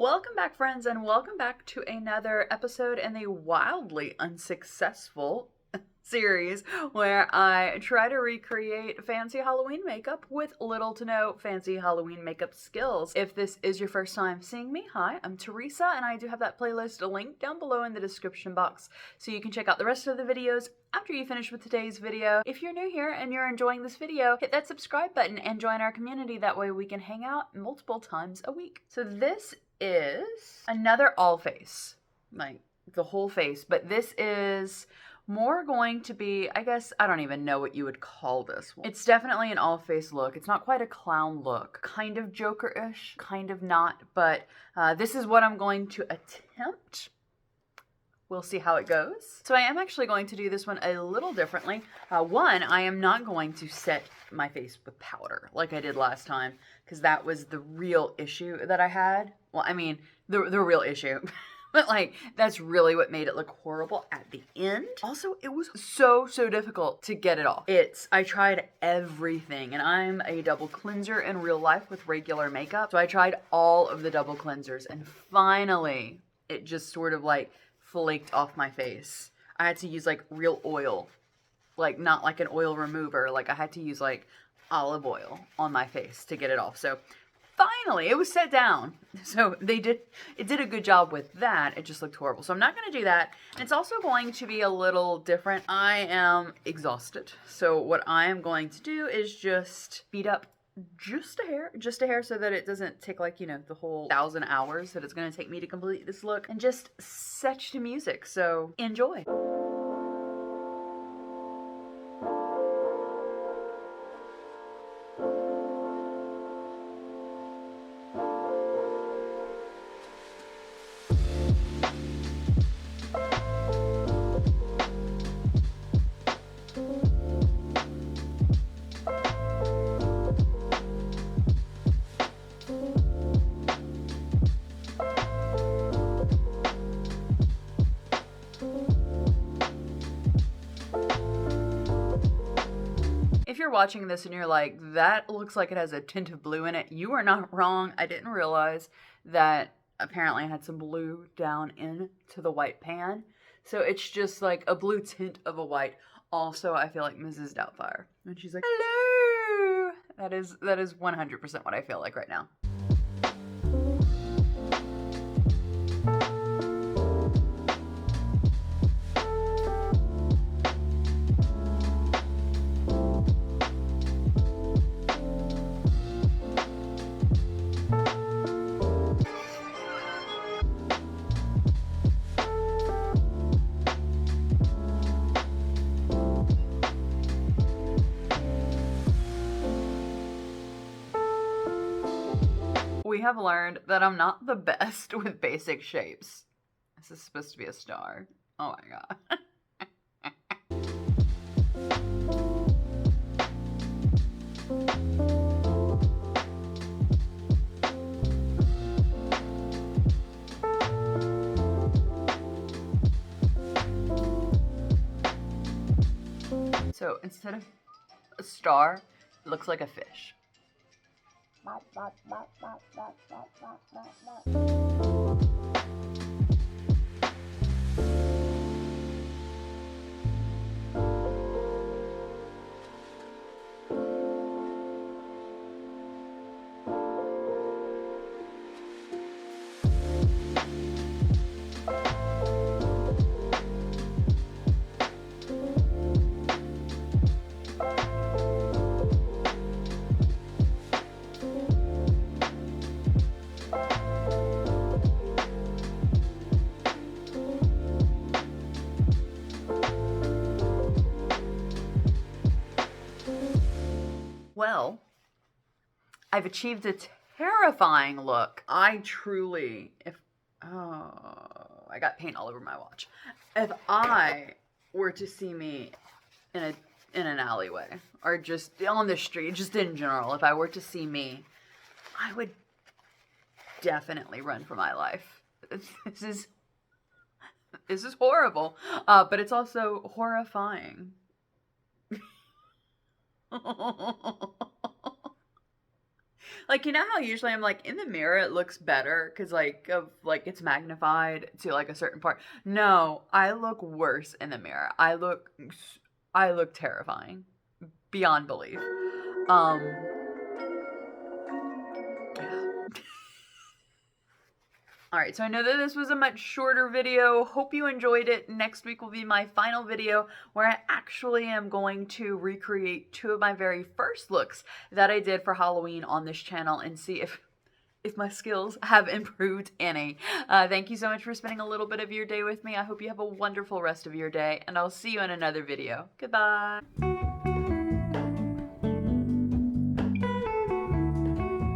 Welcome back, friends, and welcome back to another episode in the wildly unsuccessful series where I try to recreate fancy Halloween makeup with little to no fancy Halloween makeup skills. If this is your first time seeing me, hi, I'm Theresa, and I do have that playlist linked down below in the description box so you can check out the rest of the videos after you finish with today's video. If you're new here and you're enjoying this video, hit that subscribe button and join our community. That way we can hang out multiple times a week. So this is another all face, like the whole face, but this is more going to be, I guess, I don't even know what you would call this one. It's definitely an all face look. It's not quite a clown look, kind of Joker-ish, kind of not, but this is what I'm going to attempt. We'll see how it goes. So I am actually going to do this one a little differently. One, I am not going to set my face with powder like I did last time, because that was the real issue that I had. Well, I mean, the real issue. But like, that's really what made it look horrible at the end. Also, it was so difficult to get it off. I tried everything, and I'm a double cleanser in real life with regular makeup. So I tried all of the double cleansers, and finally, it just sort of like flaked off my face. I had to use like real oil, like not like an oil remover. Like I had to use like olive oil on my face to get it off. So finally it was set down. So it did a good job with that. It just looked horrible. So I'm not going to do that. And it's also going to be a little different. I am exhausted. So what I am going to do is just speed up just a hair so that it doesn't take like, you know, the whole 1,000 hours that it's going to take me to complete this look, and just set to music. So enjoy. If you're watching this and you're like, that looks like it has a tint of blue in it, you are not wrong. I didn't realize that apparently I had some blue down into the white pan. So it's just like a blue tint of a white. Also, I feel like Mrs. Doubtfire when she's like, hello. That is 100% what I feel like right now. We have learned that I'm not the best with basic shapes. This is supposed to be a star. Oh my god. So instead of a star, it looks like a fish. Well, I've achieved a terrifying look. I got paint all over my watch. If I were to see me in an alleyway or just on the street, just in general, if I were to see me, I would definitely run for my life. This is horrible, but it's also horrifying. Like, you know how usually I'm like, in the mirror it looks better because it's magnified to like a certain part. No, I look worse in the mirror. I look terrifying beyond belief. Yeah. All right, so I know that this was a much shorter video. Hope you enjoyed it. Next week will be my final video where I actually am going to recreate two of my very first looks that I did for Halloween on this channel and see if my skills have improved any. Thank you so much for spending a little bit of your day with me. I hope you have a wonderful rest of your day, and I'll see you in another video. Goodbye.